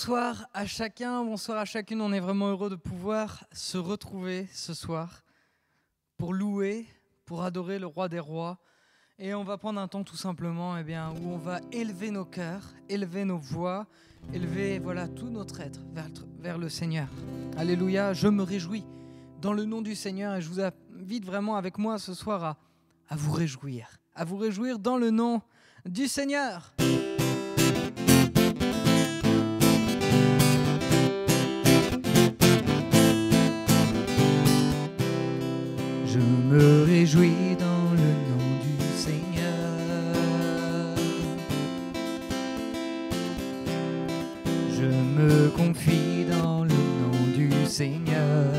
Bonsoir à chacun, bonsoir à chacune. On est vraiment heureux de pouvoir se retrouver ce soir pour louer, pour adorer le Roi des Rois. Et on va prendre un temps tout simplement où on va élever nos cœurs, élever nos voix, élever tout notre être vers le Seigneur. Alléluia, je me réjouis dans le nom du Seigneur et je vous invite vraiment avec moi ce soir à vous réjouir dans le nom du Seigneur. Je me réjouis dans le nom du Seigneur. Je me confie dans le nom du Seigneur.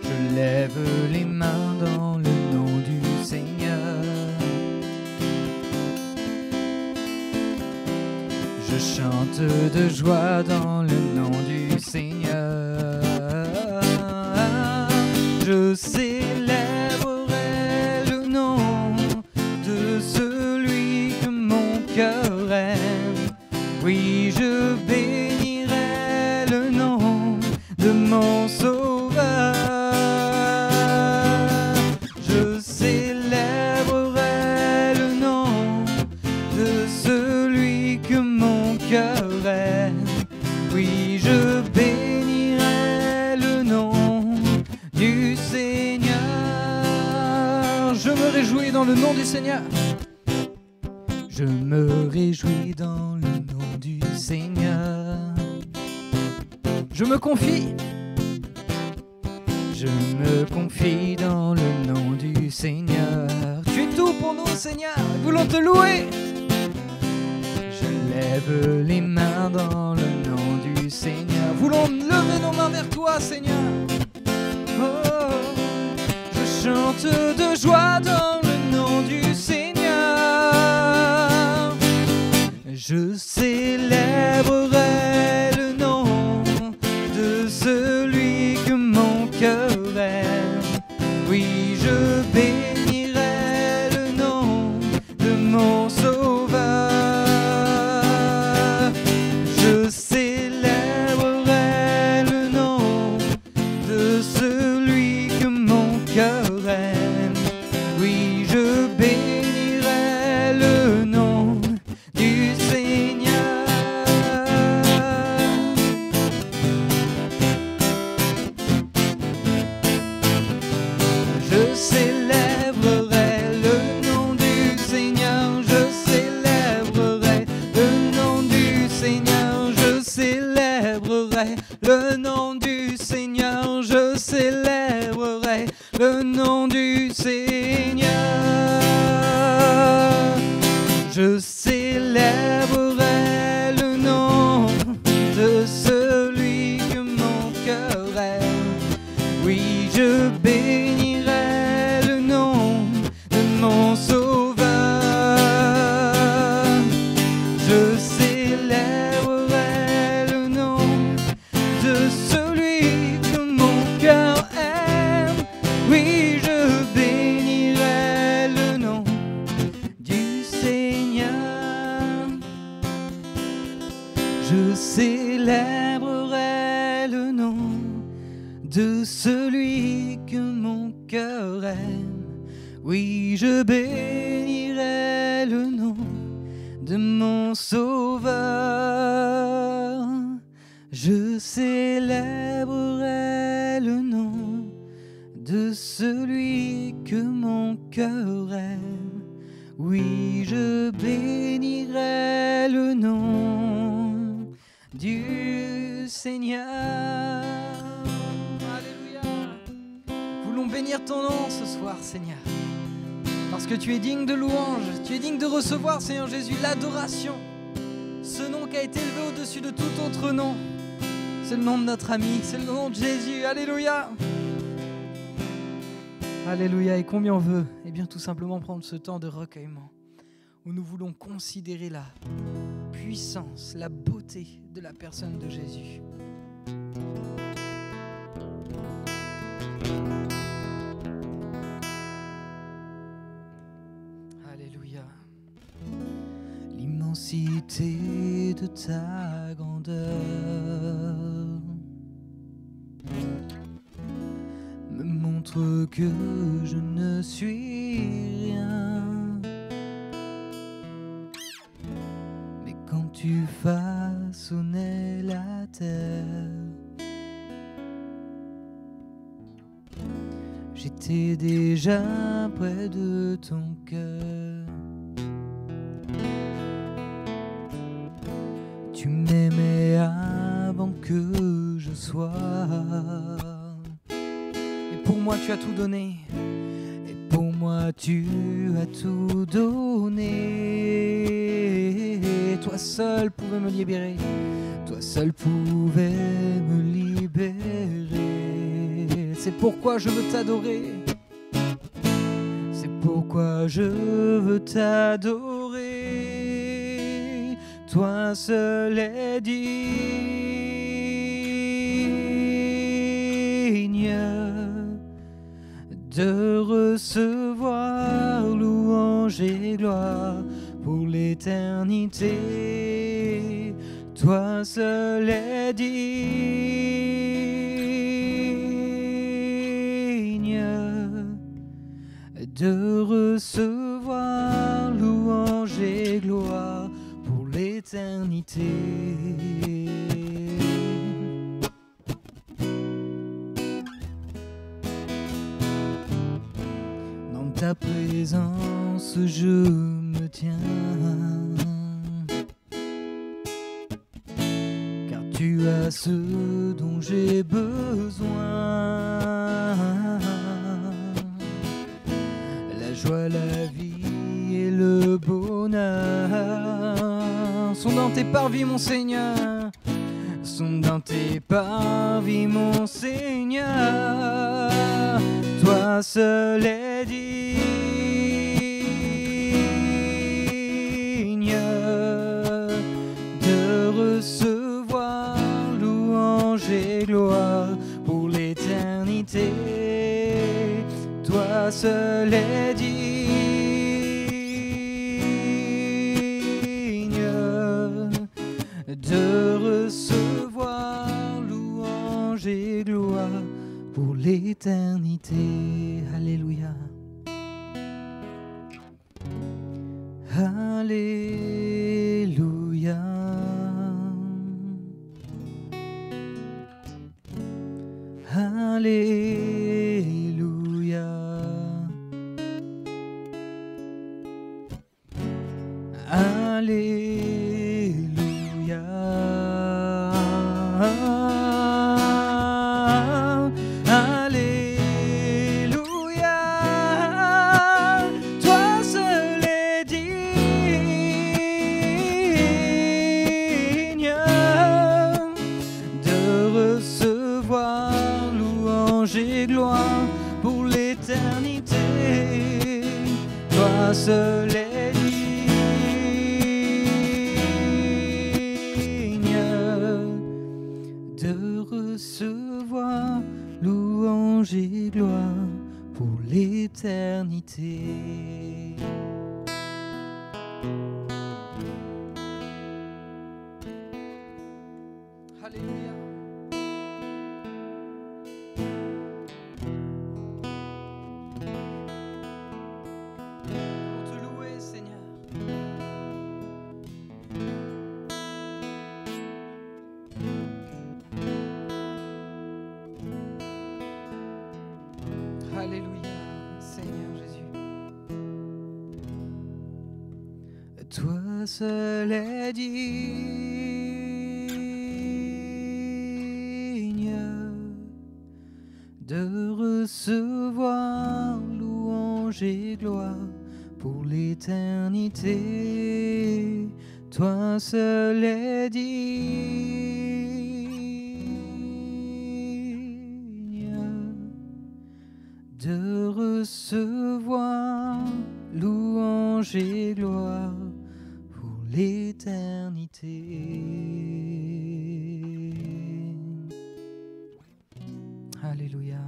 Je lève les mains dans le nom du Seigneur. Je chante de joie dans le nom du Seigneur. Je célébrerai le nom de celui que mon cœur aime. Oui, je bénirai le nom de mon Sauveur. Je célébrerai le nom de celui que mon cœur aime. Oui, je bénirai le nom du Seigneur. Je me réjouis dans le nom du Seigneur. Je me réjouis dans le nom du Seigneur. Je me confie. Je me confie dans le nom du Seigneur. Tu es tout pour nous, Seigneur. Nous voulons te louer. Je lève les mains dans le nom du Seigneur. Voulons lever nos mains vers toi, Seigneur. Oh, je chante de joie dans le nom du Seigneur. Je célébrerai le nom de celui que mon cœur aime. Oui, je bénirai le nom de mon Sauveur. Je célébrerai le nom de celui que mon cœur aime. Oui, je bénirai le nom du Seigneur. Je célébrerai le nom du Seigneur. Je célébrerai le nom du Seigneur. Je célébrerai le nom du Seigneur. Je célébrerai le nom du Seigneur. Je célébrerai le nom de celui que mon cœur aime. Oui, je bénirai le nom de mon Sauveur. Je célébrerai le nom de celui que mon cœur aime. Oui, je bénirai le nom du Seigneur. Je célébrerai le nom de celui que mon cœur aime. Oui, je bénirai le nom de mon Sauveur. Je célébrerai le nom de celui que mon cœur aime. Oui, je bénirai le nom du Seigneur. Alléluia. Voulons bénir ton nom ce soir, Seigneur. Parce que tu es digne de louange, tu es digne de recevoir, Seigneur Jésus, l'adoration. Ce nom qui a été élevé au-dessus de tout autre nom. C'est le nom de notre ami, c'est le nom de Jésus. Alléluia. Alléluia. Et combien on veut tout simplement prendre ce temps de recueillement où nous voulons considérer la puissance, la beauté de la personne de Jésus. douter de ta grandeur. Me montre que je ne suis rien. Mais quand tu façonnais la terre, j'étais déjà près de ton cœur. Tu m'aimais avant que je sois. Et pour moi tu as tout donné. Et pour moi tu as tout donné. Toi seul pouvais me libérer. Toi seul pouvais me libérer. C'est pourquoi je veux t'adorer. C'est pourquoi je veux t'adorer. Toi seul est digne de recevoir louange et gloire pour l'éternité. Toi seul est digne de recevoir louange et gloire pour l'éternité. Dans ta présence je me tiens, car tu as ce dont j'ai besoin. La joie, la vie et le bonheur sont dans tes parvis, mon Seigneur. Sont dans tes parvis, mon Seigneur. Toi seul est digne de recevoir louange et gloire pour l'éternité. Toi seul est digne de recevoir louange et gloire pour l'éternité. Alléluia. Alléluia. Alléluia. Alléluia. Alléluia. Toi seul est digne de recevoir louange et gloire pour l'éternité. Toi seul est digne de recevoir louange et gloire pour l'éternité. Alléluia. Pour te louer, Seigneur. Alléluia, Seigneur Jésus. Toi seul est digne de recevoir louange et gloire pour l'éternité. Toi seul est digne de recevoir louange et gloire pour l'éternité. Alléluia.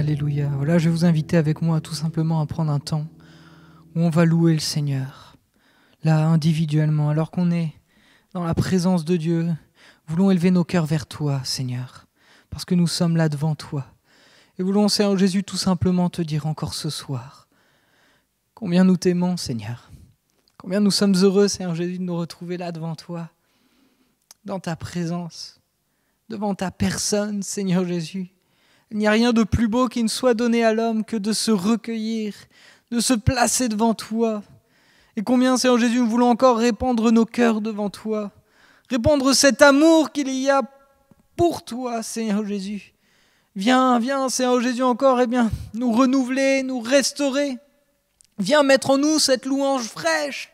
Alléluia. Voilà, je vais vous inviter avec moi tout simplement à prendre un temps où on va louer le Seigneur. Là, individuellement, alors qu'on est dans la présence de Dieu, voulons élever nos cœurs vers toi, Seigneur, parce que nous sommes là devant toi. Et voulons, Seigneur Jésus, tout simplement te dire encore ce soir combien nous t'aimons, Seigneur. Combien nous sommes heureux, Seigneur Jésus, de nous retrouver là devant toi, dans ta présence, devant ta personne, Seigneur Jésus. Il n'y a rien de plus beau qui ne soit donné à l'homme que de se recueillir, de se placer devant toi. Et combien, Seigneur Jésus, nous voulons encore répandre nos cœurs devant toi, répandre cet amour qu'il y a pour toi, Seigneur Jésus. Viens, Seigneur Jésus, encore, nous renouveler, nous restaurer. Viens mettre en nous cette louange fraîche.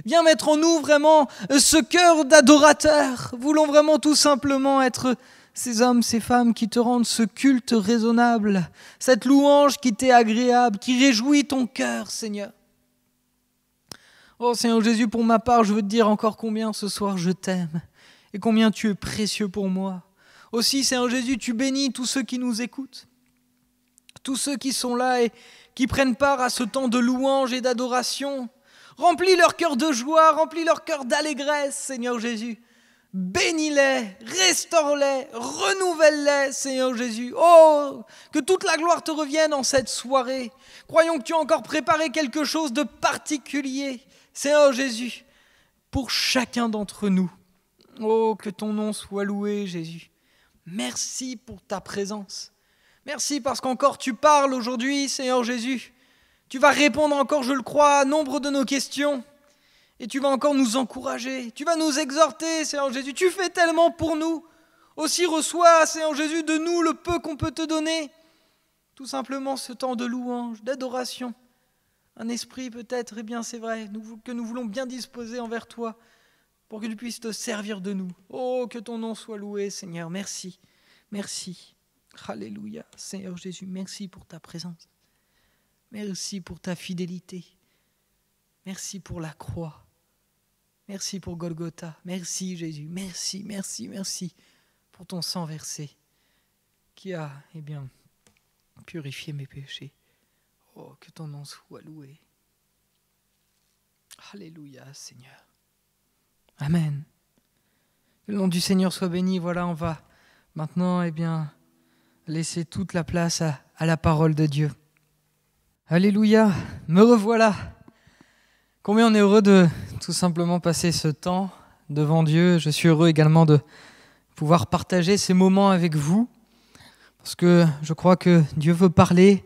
Viens mettre en nous vraiment ce cœur d'adorateur. Voulons vraiment tout simplement être ces hommes, ces femmes qui te rendent ce culte raisonnable, cette louange qui t'est agréable, qui réjouit ton cœur, Seigneur. Oh Seigneur Jésus, pour ma part, je veux te dire encore combien ce soir je t'aime et combien tu es précieux pour moi. Aussi, Seigneur Jésus, tu bénis tous ceux qui nous écoutent, tous ceux qui sont là et qui prennent part à ce temps de louange et d'adoration. Remplis leur cœur de joie, remplis leur cœur d'allégresse, Seigneur Jésus. Bénis-les, restaure-les, renouvelle-les, Seigneur Jésus. Oh, que toute la gloire te revienne en cette soirée. Croyons que tu as encore préparé quelque chose de particulier, Seigneur Jésus, pour chacun d'entre nous. Oh, que ton nom soit loué, Jésus. Merci pour ta présence. Merci parce qu'encore tu parles aujourd'hui, Seigneur Jésus. Tu vas répondre encore, je le crois, à nombre de nos questions. Et tu vas encore nous encourager. Tu vas nous exhorter, Seigneur Jésus. Tu fais tellement pour nous. Aussi reçois, Seigneur Jésus, de nous le peu qu'on peut te donner. Tout simplement ce temps de louange, d'adoration. Un esprit peut-être, c'est vrai, que nous voulons bien disposer envers toi pour que tu puisses te servir de nous. Oh, que ton nom soit loué, Seigneur. Merci. Merci. Alléluia. Seigneur Jésus, merci pour ta présence. Merci pour ta fidélité. Merci pour la croix. Merci pour Golgotha. Merci Jésus. Merci pour ton sang versé qui a, purifié mes péchés. Oh, que ton nom soit loué. Alléluia, Seigneur. Amen. Que le nom du Seigneur soit béni. Voilà, on va maintenant, laisser toute la place à la parole de Dieu. Alléluia, me revoilà. Combien on est heureux de tout simplement passer ce temps devant Dieu. Je suis heureux également de pouvoir partager ces moments avec vous, parce que je crois que Dieu veut parler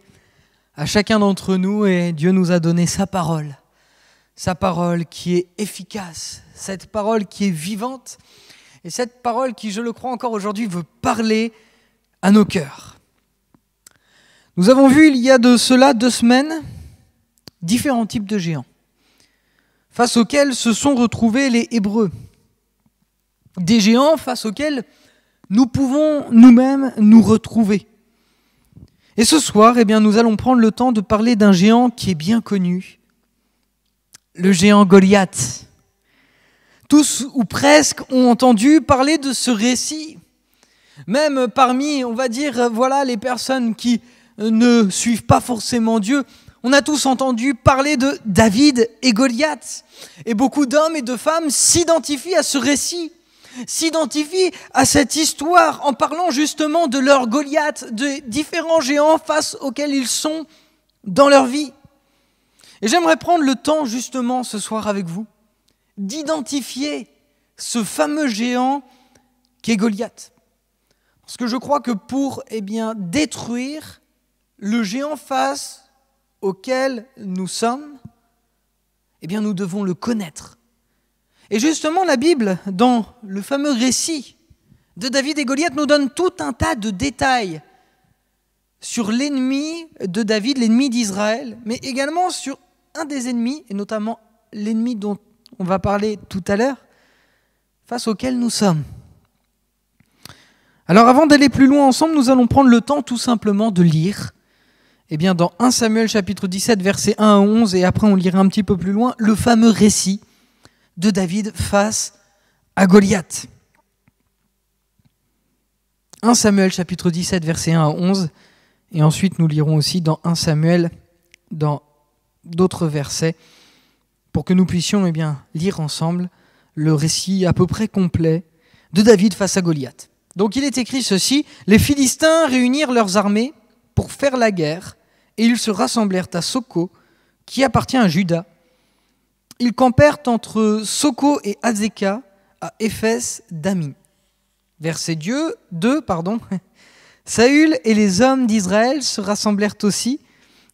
à chacun d'entre nous et Dieu nous a donné sa parole qui est efficace, cette parole qui est vivante et cette parole qui, je le crois encore aujourd'hui, veut parler à nos cœurs. Nous avons vu il y a de cela 2 semaines différents types de géants face auxquels se sont retrouvés les Hébreux. Des géants face auxquels nous pouvons nous-mêmes nous retrouver. Et ce soir, nous allons prendre le temps de parler d'un géant qui est bien connu, le géant Goliath. Tous ou presque ont entendu parler de ce récit. Même parmi, les personnes qui ne suivent pas forcément Dieu, on a tous entendu parler de David et Goliath. Et beaucoup d'hommes et de femmes s'identifient à ce récit, s'identifient à cette histoire en parlant justement de leur Goliath, de différents géants face auxquels ils sont dans leur vie. Et j'aimerais prendre le temps justement ce soir avec vous d'identifier ce fameux géant qu'est Goliath. Parce que je crois que pour détruire le géant face auquel nous sommes, nous devons le connaître. Et justement, la Bible, dans le fameux récit de David et Goliath, nous donne tout un tas de détails sur l'ennemi de David, l'ennemi d'Israël, mais également sur un des ennemis, et notamment l'ennemi dont on va parler tout à l'heure, face auquel nous sommes. Alors avant d'aller plus loin ensemble, nous allons prendre le temps tout simplement de lire dans 1 Samuel chapitre 17, versets 1 à 11, et après on lira un petit peu plus loin, le fameux récit de David face à Goliath. 1 Samuel chapitre 17, versets 1 à 11, Et ensuite, nous lirons aussi dans 1 Samuel, dans d'autres versets, pour que nous puissions lire ensemble le récit à peu près complet de David face à Goliath. Donc il est écrit ceci: les Philistins réunirent leurs armées pour faire la guerre, et ils se rassemblèrent à Soko, qui appartient à Juda. Ils campèrent entre Soko et Azeka, à Éphès d'Ami. Verset 2, Saül et les hommes d'Israël se rassemblèrent aussi.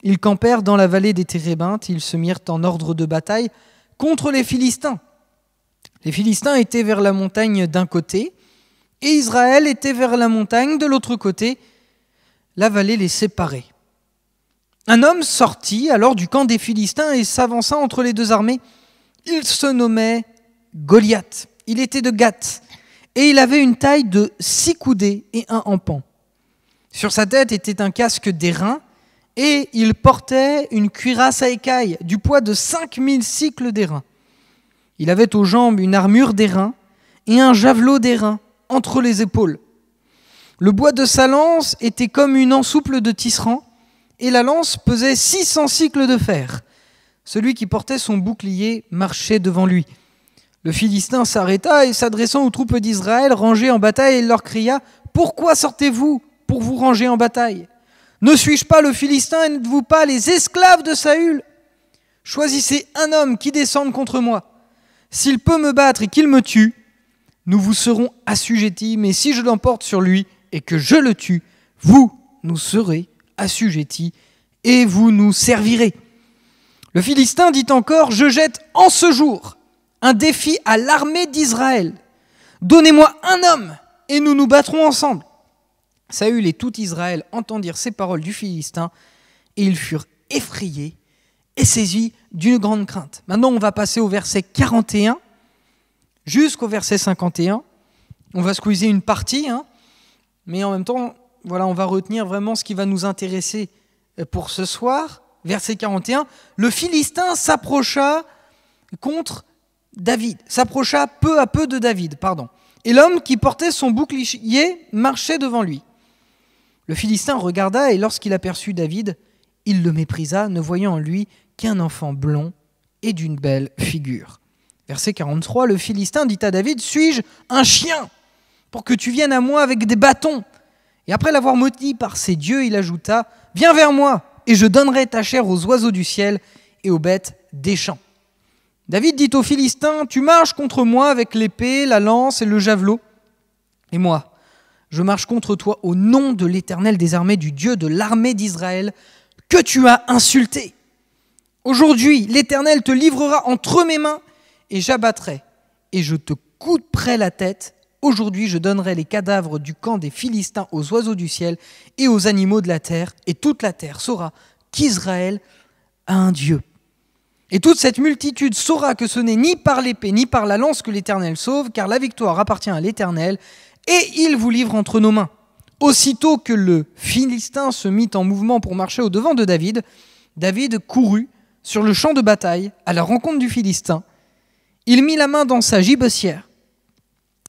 Ils campèrent dans la vallée des Térébintes. Ils se mirent en ordre de bataille contre les Philistins. Les Philistins étaient vers la montagne d'un côté, et Israël était vers la montagne de l'autre côté. La vallée les séparait. Un homme sortit alors du camp des Philistins et s'avança entre les deux armées. Il se nommait Goliath. Il était de Gath, et il avait une taille de 6 coudées et 1 empan. Sur sa tête était un casque d'airain, et il portait une cuirasse à écailles du poids de 5000 cycles d'airain. Il avait aux jambes une armure d'airain et un javelot d'airain entre les épaules. Le bois de sa lance était comme une ensouple de tisserand, et la lance pesait 600 cycles de fer. Celui qui portait son bouclier marchait devant lui. Le Philistin s'arrêta et, s'adressant aux troupes d'Israël rangées en bataille, il leur cria : « Pourquoi sortez-vous pour vous ranger en bataille ? Ne suis-je pas le Philistin et n'êtes-vous pas les esclaves de Saül ? Choisissez un homme qui descende contre moi. S'il peut me battre et qu'il me tue, nous vous serons assujettis, mais si je l'emporte sur lui et que je le tue, vous nous serez assujettis et vous nous servirez. » Le Philistin dit encore : « Je jette en ce jour un défi à l'armée d'Israël. Donnez-moi un homme et nous nous battrons ensemble. » Saül et tout Israël entendirent ces paroles du Philistin et ils furent effrayés et saisis d'une grande crainte. Maintenant, on va passer au verset 41 jusqu'au verset 51. On va squeezer une partie, mais en même temps, on va retenir vraiment ce qui va nous intéresser pour ce soir. Verset 41, le Philistin s'approcha peu à peu de David, et l'homme qui portait son bouclier marchait devant lui. Le Philistin regarda, et lorsqu'il aperçut David, il le méprisa, ne voyant en lui qu'un enfant blond et d'une belle figure. Verset 43, le Philistin dit à David : « Suis-je un chien pour que tu viennes à moi avec des bâtons ? » Et après l'avoir maudit par ses dieux, il ajouta : « Viens vers moi, et je donnerai ta chair aux oiseaux du ciel et aux bêtes des champs. » David dit aux Philistins : « Tu marches contre moi avec l'épée, la lance et le javelot. Et moi, je marche contre toi au nom de l'Éternel des armées, du Dieu de l'armée d'Israël, que tu as insulté. Aujourd'hui, l'Éternel te livrera entre mes mains, et j'abattrai, et je te couperai la tête. Aujourd'hui, je donnerai les cadavres du camp des Philistins aux oiseaux du ciel et aux animaux de la terre, et toute la terre saura qu'Israël a un Dieu. Et toute cette multitude saura que ce n'est ni par l'épée ni par la lance que l'Éternel sauve, car la victoire appartient à l'Éternel, et il vous livre entre nos mains. » Aussitôt que le Philistin se mit en mouvement pour marcher au-devant de David, David courut sur le champ de bataille à la rencontre du Philistin. Il mit la main dans sa gibecière.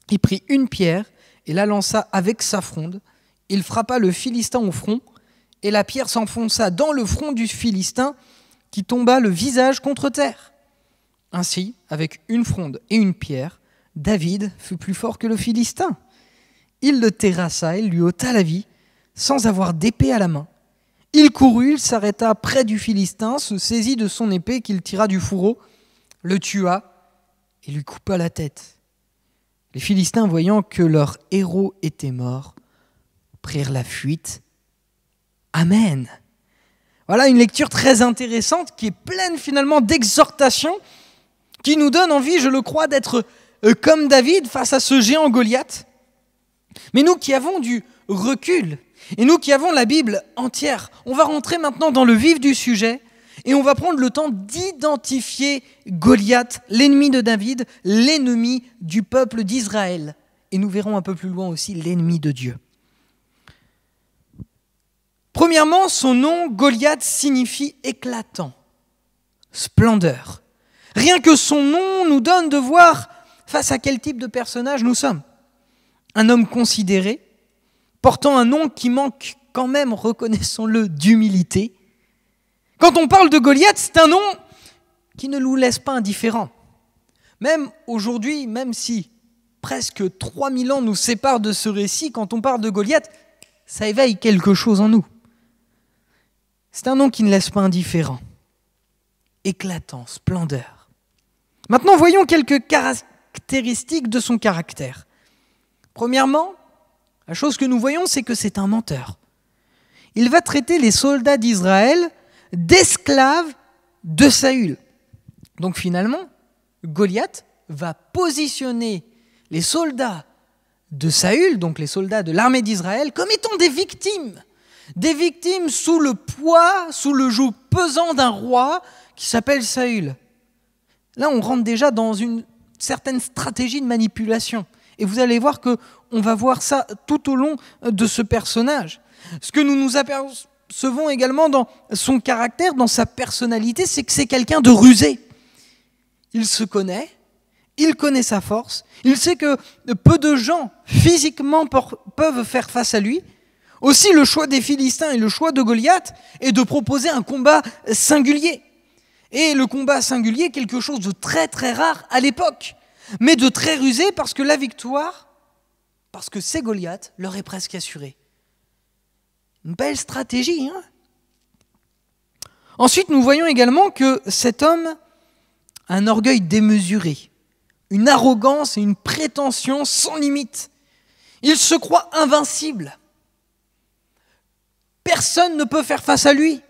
Il prit une pierre et la lança avec sa fronde. Il frappa le Philistin au front, et la pierre s'enfonça dans le front du Philistin, qui tomba le visage contre terre. Ainsi, avec une fronde et une pierre, David fut plus fort que le Philistin. Il le terrassa et lui ôta la vie, sans avoir d'épée à la main. Il courut, il s'arrêta près du Philistin, se saisit de son épée qu'il tira du fourreau, le tua et lui coupa la tête. Les Philistins, voyant que leur héros était mort, prirent la fuite. Amen. Voilà une lecture très intéressante qui est pleine finalement d'exhortations, qui nous donne envie, je le crois, d'être comme David face à ce géant Goliath. Mais nous qui avons du recul, et nous qui avons la Bible entière, on va rentrer maintenant dans le vif du sujet, et on va prendre le temps d'identifier Goliath, l'ennemi de David, l'ennemi du peuple d'Israël. Et nous verrons un peu plus loin aussi l'ennemi de Dieu. Premièrement, son nom, Goliath, signifie éclatant, splendeur. Rien que son nom nous donne de voir face à quel type de personnage nous sommes. Un homme considéré, portant un nom qui manque quand même, reconnaissons-le, d'humilité. Quand on parle de Goliath, c'est un nom qui ne nous laisse pas indifférents. Même aujourd'hui, même si presque 3000 ans nous séparent de ce récit, quand on parle de Goliath, ça éveille quelque chose en nous. C'est un nom qui ne laisse pas indifférent. Éclatant, splendeur. Maintenant, voyons quelques caractéristiques de son caractère. Premièrement, la chose que nous voyons, c'est que c'est un menteur. Il va traiter les soldats d'Israël d'esclaves de Saül. Donc finalement, Goliath va positionner les soldats de Saül, donc les soldats de l'armée d'Israël, comme étant des victimes sous le poids, sous le joug pesant d'un roi qui s'appelle Saül. Là, on rentre déjà dans une certaine stratégie de manipulation. Et vous allez voir qu'on va voir ça tout au long de ce personnage. Ce que nous apercevons également dans son caractère, dans sa personnalité, c'est que c'est quelqu'un de rusé. Il se connaît, il connaît sa force, il sait que peu de gens physiquement peuvent faire face à lui. Aussi, le choix des Philistins et le choix de Goliath est de proposer un combat singulier. Et le combat singulier est quelque chose de très très rare à l'époque, mais de très rusé parce que la victoire, parce que c'est Goliath, leur est presque assurée. Une belle stratégie, hein ? Ensuite, nous voyons également que cet homme a un orgueil démesuré, une arrogance et une prétention sans limite. Il se croit invincible. Personne ne peut faire face à lui.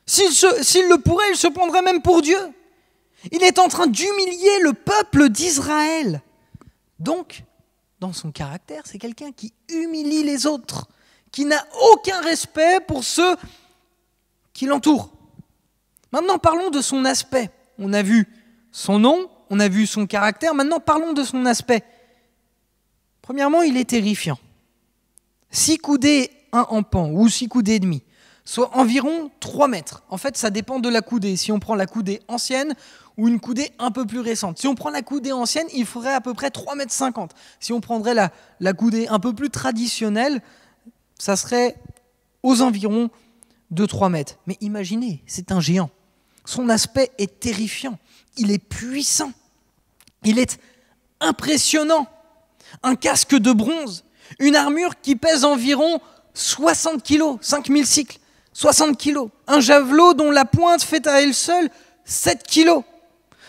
S'il le pourrait, il se prendrait même pour Dieu. Il est en train d'humilier le peuple d'Israël. Donc, dans son caractère, c'est quelqu'un qui humilie les autres, qui n'a aucun respect pour ceux qui l'entourent. Maintenant, parlons de son aspect. On a vu son nom, on a vu son caractère, maintenant parlons de son aspect. Premièrement, il est terrifiant. 6 coudées, 1 en pan, ou 6 coudées et demi, soit environ 3 mètres. En fait, ça dépend de la coudée. Si on prend la coudée ancienne ou une coudée un peu plus récente. Si on prend la coudée ancienne, il faudrait à peu près 3,50 m. Si on prendrait la coudée un peu plus traditionnelle, ça serait aux environs de 3 mètres. Mais imaginez, c'est un géant. Son aspect est terrifiant. Il est puissant. Il est impressionnant. Un casque de bronze, une armure qui pèse environ 60 kg, 5000 cycles, 60 kg. Un javelot dont la pointe fait à elle seule 7 kg.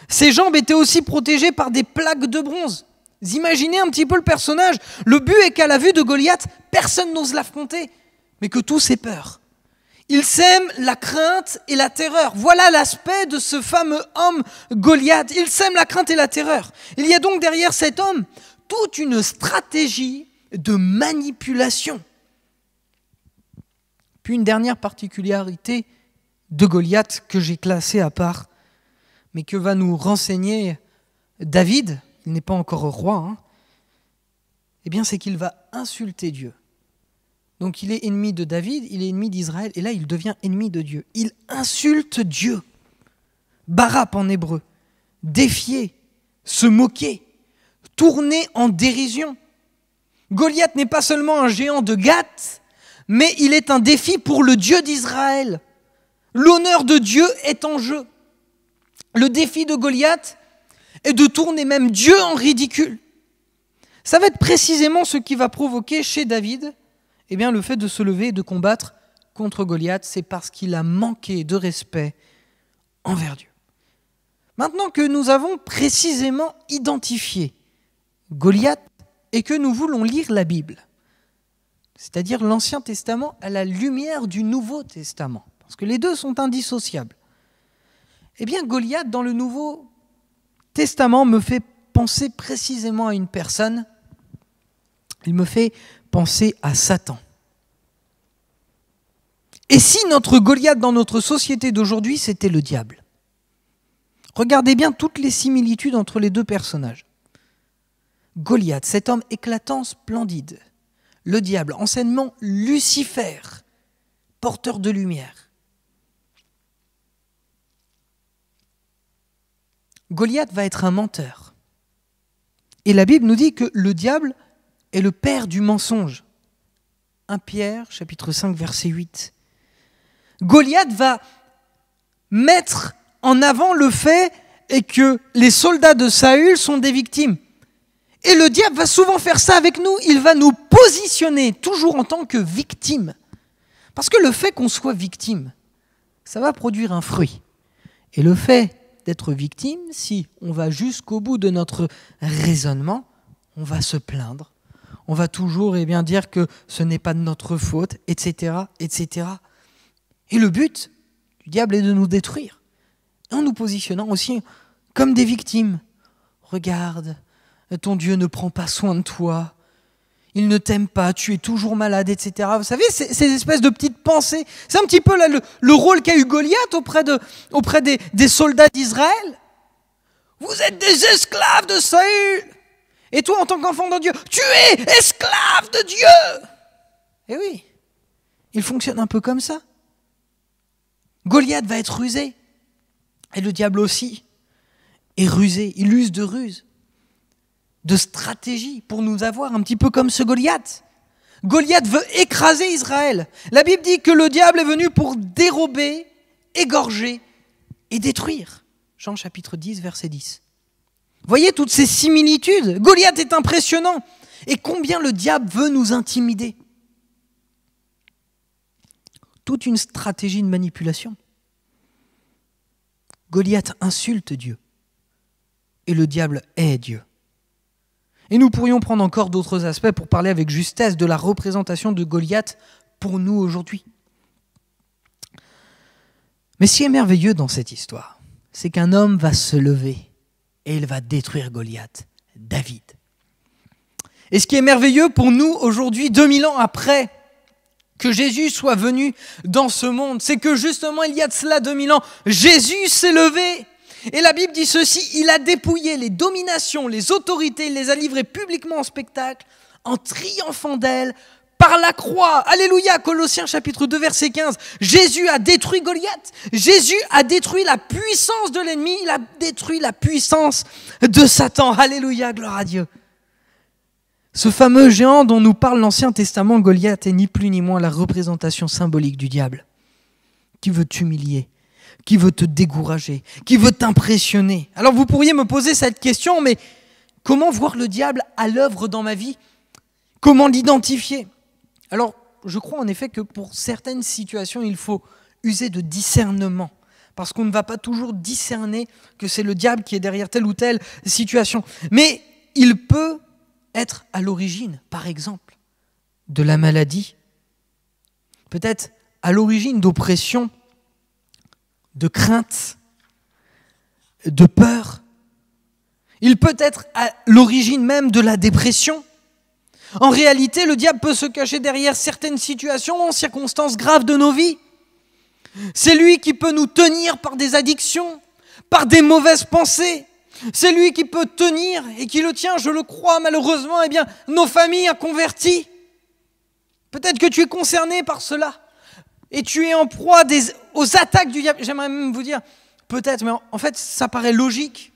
Ses jambes étaient aussi protégées par des plaques de bronze. Vous imaginez un petit peu le personnage. Le but est qu'à la vue de Goliath, personne n'ose l'affronter, mais que tous aient peur. Il sème la crainte et la terreur. Voilà l'aspect de ce fameux homme Goliath. Il sème la crainte et la terreur. Il y a donc derrière cet homme toute une stratégie de manipulation. Puis une dernière particularité de Goliath que j'ai classée à part, mais que va nous renseigner David, il n'est pas encore roi, eh bien c'est qu'il va insulter Dieu. Donc il est ennemi de David, il est ennemi d'Israël, et là il devient ennemi de Dieu. Il insulte Dieu. Barap en hébreu. Défier, se moquer, tourner en dérision. Goliath n'est pas seulement un géant de Gath, mais il est un défi pour le Dieu d'Israël. L'honneur de Dieu est en jeu. Le défi de Goliath est de tourner même Dieu en ridicule. Ça va être précisément ce qui va provoquer chez David le fait de se lever et de combattre contre Goliath. C'est parce qu'il a manqué de respect envers Dieu. Maintenant que nous avons précisément identifié Goliath et que nous voulons lire la Bible, c'est-à-dire l'Ancien Testament à la lumière du Nouveau Testament, parce que les deux sont indissociables, eh bien Goliath dans le Nouveau Testament me fait penser précisément à une personne. Il me fait penser à Satan. Et si notre Goliath dans notre société d'aujourd'hui, c'était le diable ? Regardez bien toutes les similitudes entre les deux personnages. Goliath, cet homme éclatant, splendide. Le diable, anciennement Lucifer, porteur de lumière. Goliath va être un menteur. Et la Bible nous dit que le diable est le père du mensonge. 1 Pierre, chapitre 5, verset 8. Goliath va mettre en avant le fait que les soldats de Saül sont des victimes. Et le diable va souvent faire ça avec nous. Il va nous positionner toujours en tant que victime. Parce que le fait qu'on soit victime, ça va produire un fruit. Et le fait d'être victime, si on va jusqu'au bout de notre raisonnement, on va se plaindre. On va toujours dire que ce n'est pas de notre faute, etc., etc. Et le but du diable est de nous détruire. En nous positionnant aussi comme des victimes. Regarde, ton Dieu ne prend pas soin de toi. Il ne t'aime pas, tu es toujours malade, etc. Vous savez, ces espèces de petites pensées, c'est un petit peu là le rôle qu'a eu Goliath auprès des soldats d'Israël. Vous êtes des esclaves de Saül. Et toi, en tant qu'enfant de Dieu, tu es esclave de Dieu. Eh oui, il fonctionne un peu comme ça. Goliath va être rusé. Et le diable aussi est rusé. Il use de ruse, de stratégie pour nous avoir un petit peu comme ce Goliath. Goliath veut écraser Israël. La Bible dit que le diable est venu pour dérober, égorger et détruire. Jean chapitre 10, verset 10. Voyez toutes ces similitudes. Goliath est impressionnant. Et combien le diable veut nous intimider. Toute une stratégie de manipulation. Goliath insulte Dieu. Et le diable est Dieu. Et nous pourrions prendre encore d'autres aspects pour parler avec justesse de la représentation de Goliath pour nous aujourd'hui. Mais ce qui est merveilleux dans cette histoire, c'est qu'un homme va se lever et il va détruire Goliath, David. Et ce qui est merveilleux pour nous aujourd'hui, 2000 ans après que Jésus soit venu dans ce monde, c'est que justement il y a de cela 2000 ans, Jésus s'est levé. Et la Bible dit ceci, il a dépouillé les dominations, les autorités, il les a livrées publiquement en spectacle, en triomphant d'elles par la croix. Alléluia, Colossiens chapitre 2, verset 15. Jésus a détruit Goliath. Jésus a détruit la puissance de l'ennemi, il a détruit la puissance de Satan. Alléluia, gloire à Dieu. Ce fameux géant dont nous parle l'Ancien Testament, Goliath, est ni plus ni moins la représentation symbolique du diable, qui veut t'humilier, qui veut te décourager, qui veut t'impressionner. Alors vous pourriez me poser cette question, mais comment voir le diable à l'œuvre dans ma vie ? Comment l'identifier ? Alors, je crois en effet que pour certaines situations, il faut user de discernement, parce qu'on ne va pas toujours discerner que c'est le diable qui est derrière telle ou telle situation. Mais il peut être à l'origine, par exemple, de la maladie, peut-être à l'origine d'oppression, de crainte, de peur. Il peut être à l'origine même de la dépression. En réalité, le diable peut se cacher derrière certaines situations, circonstances graves de nos vies. C'est lui qui peut nous tenir par des addictions, par des mauvaises pensées. C'est lui qui peut tenir et qui le tient, je le crois malheureusement, nos familles inconverties. Peut-être que tu es concerné par cela. Et tu es en proie aux attaques du diable. J'aimerais même vous dire, peut-être, mais en fait, ça paraît logique.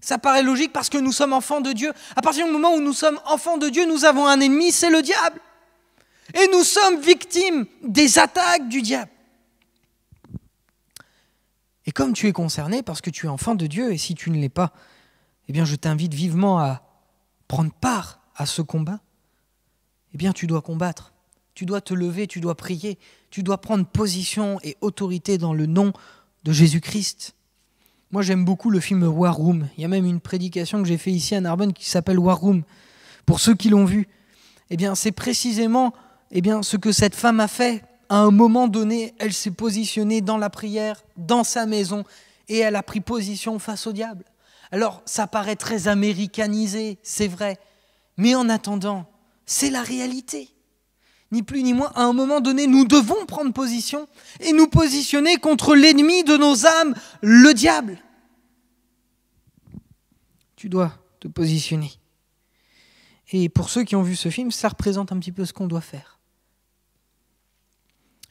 Ça paraît logique parce que nous sommes enfants de Dieu. À partir du moment où nous sommes enfants de Dieu, nous avons un ennemi, c'est le diable. Et nous sommes victimes des attaques du diable. Et comme tu es concerné parce que tu es enfant de Dieu, et si tu ne l'es pas, je t'invite vivement à prendre part à ce combat. Tu dois combattre. Tu dois te lever, tu dois prier, tu dois prendre position et autorité dans le nom de Jésus-Christ. Moi, j'aime beaucoup le film War Room. Il y a même une prédication que j'ai faite ici à Narbonne qui s'appelle War Room. Pour ceux qui l'ont vu, c'est précisément ce que cette femme a fait. À un moment donné, elle s'est positionnée dans la prière, dans sa maison, et elle a pris position face au diable. Alors, ça paraît très américanisé, c'est vrai, mais en attendant, c'est la réalité. Ni plus ni moins, à un moment donné, nous devons prendre position et nous positionner contre l'ennemi de nos âmes, le diable. Tu dois te positionner. Et pour ceux qui ont vu ce film, ça représente un petit peu ce qu'on doit faire.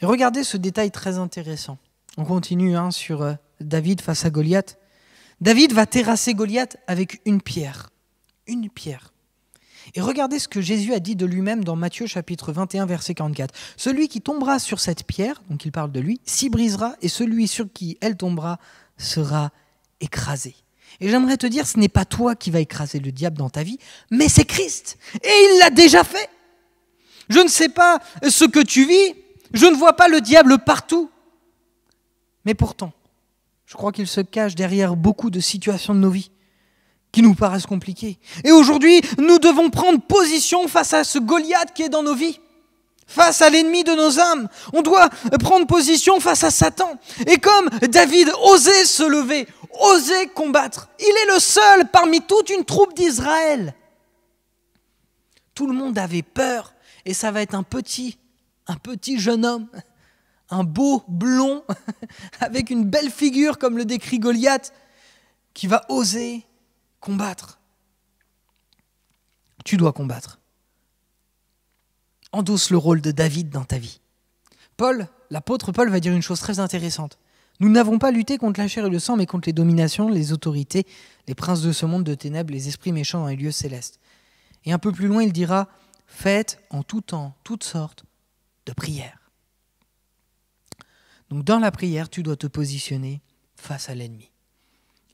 Et regardez ce détail très intéressant. On continue sur David face à Goliath. David va terrasser Goliath avec une pierre. Une pierre. Et regardez ce que Jésus a dit de lui-même dans Matthieu chapitre 21, verset 44. « Celui qui tombera sur cette pierre, donc il parle de lui, s'y brisera, et celui sur qui elle tombera sera écrasé. » Et j'aimerais te dire, ce n'est pas toi qui vas écraser le diable dans ta vie, mais c'est Christ. Et il l'a déjà fait. Je ne sais pas ce que tu vis, je ne vois pas le diable partout. Mais pourtant, je crois qu'il se cache derrière beaucoup de situations de nos vies qui nous paraissent compliquées. Et aujourd'hui, nous devons prendre position face à ce Goliath qui est dans nos vies, face à l'ennemi de nos âmes. On doit prendre position face à Satan. Et comme David osait se lever, osait combattre, il est le seul parmi toute une troupe d'Israël. Tout le monde avait peur, et ça va être un petit jeune homme, un beau blond, avec une belle figure comme le décrit Goliath, qui va oser combattre. Tu dois combattre. Endosse le rôle de David dans ta vie. L'apôtre Paul va dire une chose très intéressante. Nous n'avons pas lutté contre la chair et le sang, mais contre les dominations, les autorités, les princes de ce monde de ténèbres, les esprits méchants dans les lieux célestes. Et un peu plus loin, il dira, faites en tout temps toutes sortes de prières. Donc dans la prière, tu dois te positionner face à l'ennemi.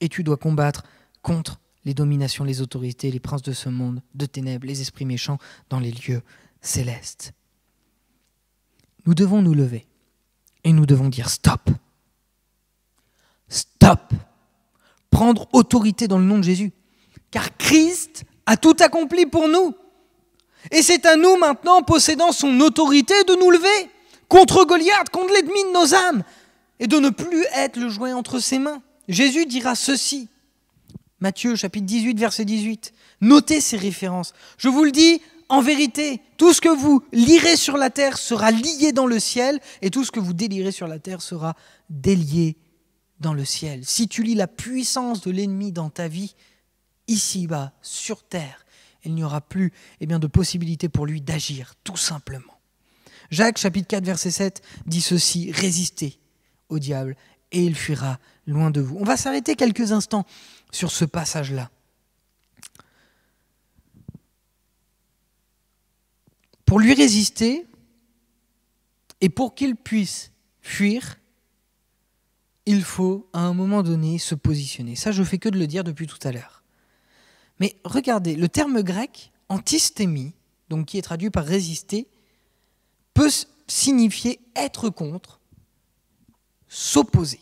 Et tu dois combattre contre les dominations, les autorités, les princes de ce monde de ténèbres, les esprits méchants dans les lieux célestes. Nous devons nous lever et nous devons dire stop. Stop. Prendre autorité dans le nom de Jésus. Car Christ a tout accompli pour nous. Et c'est à nous maintenant, possédant son autorité, de nous lever contre Goliath, contre l'ennemi de nos âmes, et de ne plus être le jouet entre ses mains. Jésus dira ceci. Matthieu chapitre 18, verset 18. Notez ces références. Je vous le dis, en vérité, tout ce que vous lirez sur la terre sera lié dans le ciel, et tout ce que vous délierez sur la terre sera délié dans le ciel. Si tu lis la puissance de l'ennemi dans ta vie, ici-bas, sur terre, il n'y aura plus de possibilité pour lui d'agir, tout simplement. Jacques chapitre 4, verset 7 dit ceci, « Résistez au diable, et il fuira loin de vous. » On va s'arrêter quelques instants sur ce passage-là. Pour lui résister et pour qu'il puisse fuir, il faut à un moment donné se positionner. Ça, je ne fais que de le dire depuis tout à l'heure. Mais regardez, le terme grec antistémie, donc qui est traduit par résister, peut signifier être contre, s'opposer.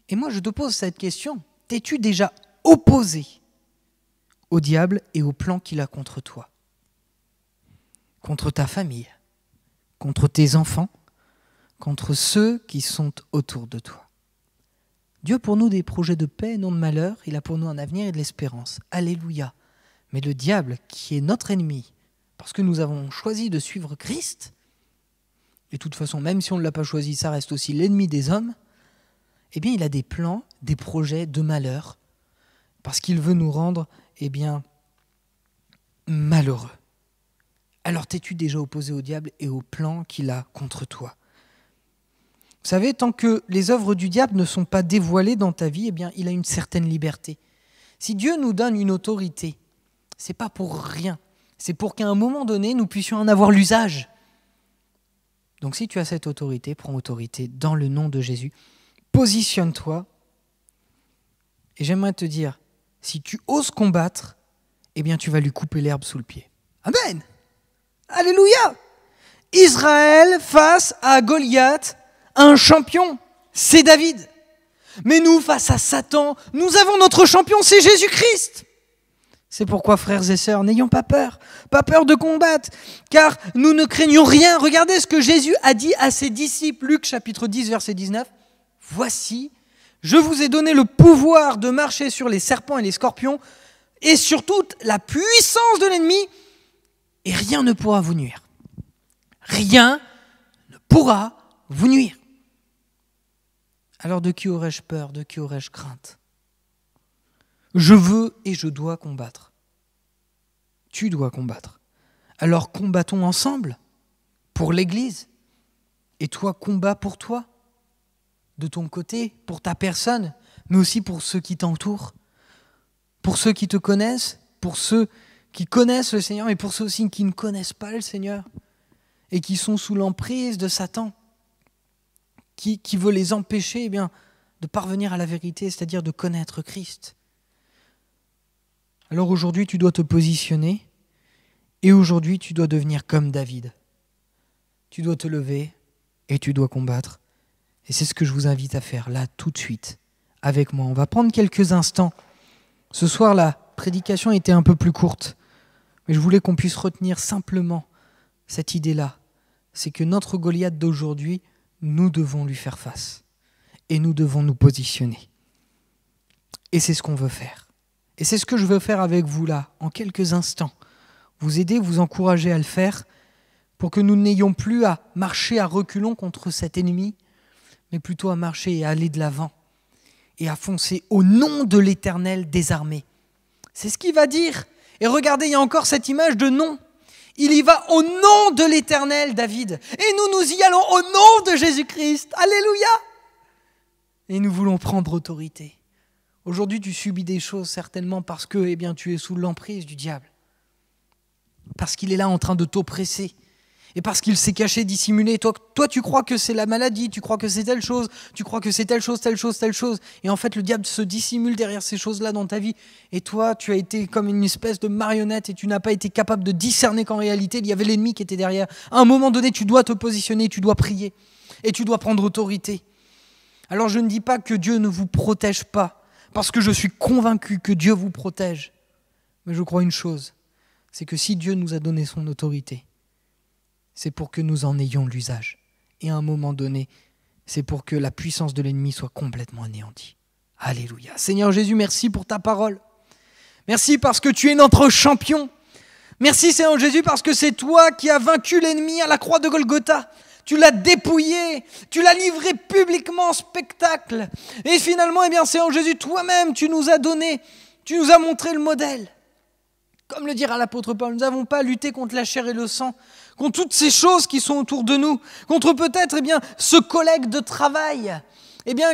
Et moi, je te pose cette question. T'es-tu déjà opposé au diable et au plan qu'il a contre toi? Contre ta famille, contre tes enfants, contre ceux qui sont autour de toi. Dieu a pour nous des projets de paix et non de malheur. Il a pour nous un avenir et de l'espérance. Alléluia. Mais le diable, qui est notre ennemi, parce que nous avons choisi de suivre Christ, et de toute façon, même si on ne l'a pas choisi, ça reste aussi l'ennemi des hommes, eh bien, il a des plans, des projets de malheur, parce qu'il veut nous rendre, malheureux. Alors, t'es-tu déjà opposé au diable et au plan qu'il a contre toi? Vous savez, tant que les œuvres du diable ne sont pas dévoilées dans ta vie, il a une certaine liberté. Si Dieu nous donne une autorité, c'est pas pour rien. C'est pour qu'à un moment donné, nous puissions en avoir l'usage. Donc si tu as cette autorité, prends autorité dans le nom de Jésus. Positionne-toi. Et j'aimerais te dire, si tu oses combattre, tu vas lui couper l'herbe sous le pied. Amen. Alléluia. Israël face à Goliath, un champion, c'est David. Mais nous, face à Satan, nous avons notre champion, c'est Jésus-Christ. C'est pourquoi, frères et sœurs, n'ayons pas peur de combattre, car nous ne craignons rien. Regardez ce que Jésus a dit à ses disciples, Luc chapitre 10, verset 19. « Voici, je vous ai donné le pouvoir de marcher sur les serpents et les scorpions, et sur toute la puissance de l'ennemi, et rien ne pourra vous nuire. » Rien ne pourra vous nuire. Alors de qui aurais-je peur? De qui aurais-je crainte? Je veux et je dois combattre. Tu dois combattre. Alors combattons ensemble pour l'Église. Et toi, combats pour toi, de ton côté, pour ta personne, mais aussi pour ceux qui t'entourent, pour ceux qui te connaissent, pour ceux qui connaissent le Seigneur, mais pour ceux aussi qui ne connaissent pas le Seigneur et qui sont sous l'emprise de Satan, qui veut les empêcher de parvenir à la vérité, c'est-à-dire de connaître Christ. Alors aujourd'hui, tu dois te positionner et aujourd'hui, tu dois devenir comme David. Tu dois te lever et tu dois combattre. Et c'est ce que je vous invite à faire là, tout de suite, avec moi. On va prendre quelques instants. Ce soir, la prédication était un peu plus courte, mais je voulais qu'on puisse retenir simplement cette idée-là. C'est que notre Goliath d'aujourd'hui, nous devons lui faire face. Et nous devons nous positionner. Et c'est ce qu'on veut faire. Et c'est ce que je veux faire avec vous là, en quelques instants. Vous aider, vous encourager à le faire pour que nous n'ayons plus à marcher à reculons contre cet ennemi, mais plutôt à marcher et à aller de l'avant et à foncer au nom de l'Éternel des armées. C'est ce qu'il va dire. Et regardez, il y a encore cette image de nom. Il y va au nom de l'Éternel, David. Et nous y allons au nom de Jésus-Christ. Alléluia! Et nous voulons prendre autorité. Aujourd'hui, tu subis des choses certainement parce que tu es sous l'emprise du diable. Parce qu'il est là en train de t'oppresser. Et parce qu'il s'est caché, dissimulé. Toi, tu crois que c'est la maladie, tu crois que c'est telle chose, tu crois que c'est telle chose, telle chose, telle chose. Et en fait, le diable se dissimule derrière ces choses-là dans ta vie. Et toi, tu as été comme une espèce de marionnette et tu n'as pas été capable de discerner qu'en réalité, il y avait l'ennemi qui était derrière. À un moment donné, tu dois te positionner, tu dois prier et tu dois prendre autorité. Alors, je ne dis pas que Dieu ne vous protège pas, parce que je suis convaincu que Dieu vous protège. Mais je crois une chose, c'est que si Dieu nous a donné son autorité, c'est pour que nous en ayons l'usage. Et à un moment donné, c'est pour que la puissance de l'ennemi soit complètement anéantie. Alléluia. Seigneur Jésus, merci pour ta parole. Merci parce que tu es notre champion. Merci Seigneur Jésus parce que c'est toi qui as vaincu l'ennemi à la croix de Golgotha. Tu l'as dépouillé, tu l'as livré publiquement en spectacle. Et finalement, Seigneur Jésus, toi-même, tu nous as donné, tu nous as montré le modèle. Comme le dira l'apôtre Paul, nous n'avons pas lutté contre la chair et le sang, contre toutes ces choses qui sont autour de nous, contre peut-être ce collègue de travail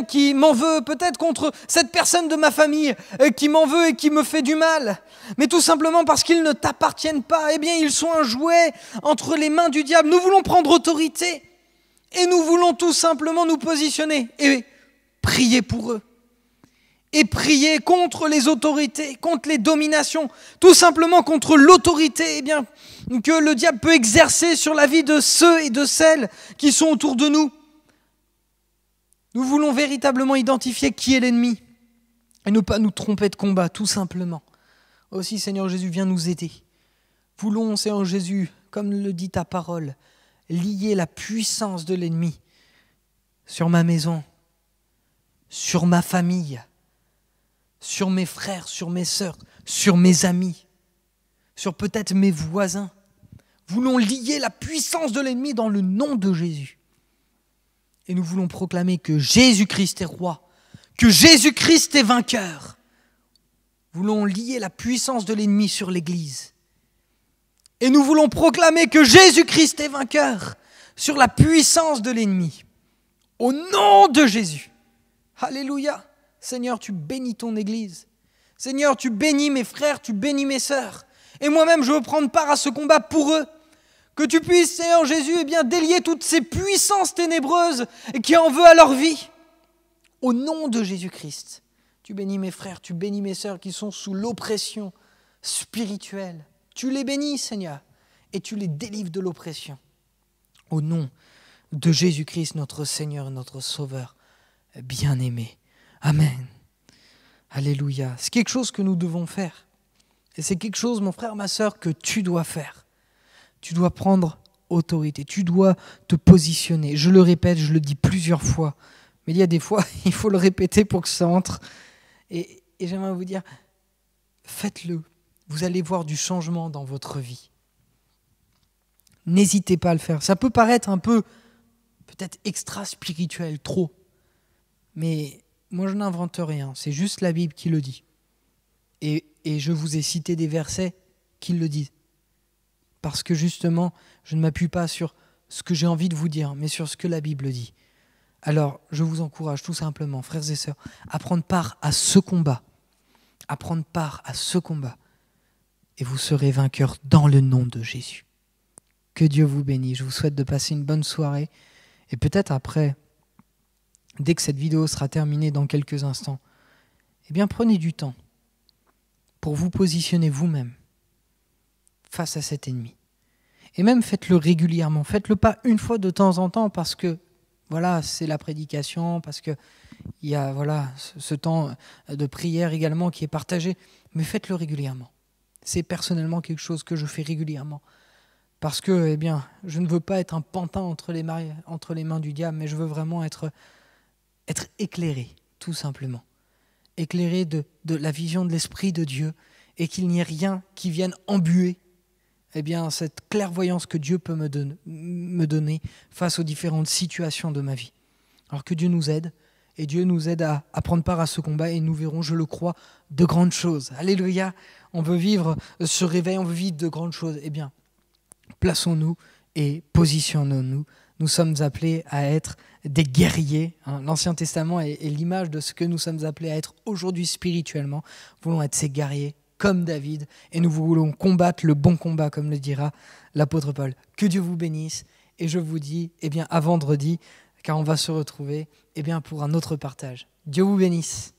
qui m'en veut, peut-être contre cette personne de ma famille qui m'en veut et qui me fait du mal, mais tout simplement parce qu'ils ne t'appartiennent pas. Ils sont un jouet entre les mains du diable. Nous voulons prendre autorité et nous voulons tout simplement nous positionner et prier pour eux. Et prier contre les autorités, contre les dominations, tout simplement contre l'autorité que le diable peut exercer sur la vie de ceux et de celles qui sont autour de nous. Nous voulons véritablement identifier qui est l'ennemi et ne pas nous tromper de combat, tout simplement. Aussi, Seigneur Jésus, viens nous aider. Voulons, Seigneur Jésus, comme le dit ta parole, lier la puissance de l'ennemi sur ma maison, sur ma famille, sur mes frères, sur mes sœurs, sur mes amis, sur peut-être mes voisins. Voulons lier la puissance de l'ennemi dans le nom de Jésus. Et nous voulons proclamer que Jésus-Christ est roi, que Jésus-Christ est vainqueur. Voulons lier la puissance de l'ennemi sur l'Église. Et nous voulons proclamer que Jésus-Christ est vainqueur sur la puissance de l'ennemi. Au nom de Jésus. Alléluia. Seigneur, tu bénis ton Église. Seigneur, tu bénis mes frères, tu bénis mes sœurs. Et moi-même, je veux prendre part à ce combat pour eux. Que tu puisses, Seigneur Jésus, délier toutes ces puissances ténébreuses qui en veulent à leur vie. Au nom de Jésus-Christ, tu bénis mes frères, tu bénis mes sœurs qui sont sous l'oppression spirituelle. Tu les bénis, Seigneur, et tu les délivres de l'oppression. Au nom de Jésus-Christ, notre Seigneur et notre Sauveur bien-aimé. Amen. Alléluia. C'est quelque chose que nous devons faire. Et c'est quelque chose, mon frère, ma sœur, que tu dois faire. Tu dois prendre autorité. Tu dois te positionner. Je le répète, je le dis plusieurs fois. Mais il y a des fois, il faut le répéter pour que ça entre. Et j'aimerais vous dire, faites-le. Vous allez voir du changement dans votre vie. N'hésitez pas à le faire. Ça peut paraître un peu, peut-être extra-spirituel, trop. Mais moi, je n'invente rien. C'est juste la Bible qui le dit. Et je vous ai cité des versets qui le disent. Parce que justement, je ne m'appuie pas sur ce que j'ai envie de vous dire, mais sur ce que la Bible dit. Alors, je vous encourage tout simplement, frères et sœurs, à prendre part à ce combat. À prendre part à ce combat. et vous serez vainqueurs dans le nom de Jésus. Que Dieu vous bénisse. Je vous souhaite de passer une bonne soirée. Et peut-être après, dès que cette vidéo sera terminée dans quelques instants, eh bien prenez du temps pour vous positionner vous-même face à cet ennemi. Et même faites-le régulièrement. Faites-le pas une fois de temps en temps parce que voilà, c'est la prédication, parce qu'il y a voilà, ce temps de prière également qui est partagé. Mais faites-le régulièrement. C'est personnellement quelque chose que je fais régulièrement. Parce que, eh bien, je ne veux pas être un pantin entre les mains du diable, mais je veux vraiment être éclairé, tout simplement. Éclairé de la vision de l'Esprit de Dieu, et qu'il n'y ait rien qui vienne embuer eh bien, cette clairvoyance que Dieu peut me donner face aux différentes situations de ma vie. Alors que Dieu nous aide, et Dieu nous aide à prendre part à ce combat, et nous verrons, je le crois, de grandes choses. Alléluia, on veut vivre ce réveil, on veut vivre de grandes choses. Eh bien, plaçons-nous et positionnons-nous. Nous sommes appelés à être des guerriers. L'Ancien Testament est l'image de ce que nous sommes appelés à être aujourd'hui spirituellement. Nous voulons être ces guerriers comme David et nous voulons combattre le bon combat, comme le dira l'apôtre Paul. Que Dieu vous bénisse et je vous dis eh bien, à vendredi, car on va se retrouver eh bien, pour un autre partage. Dieu vous bénisse.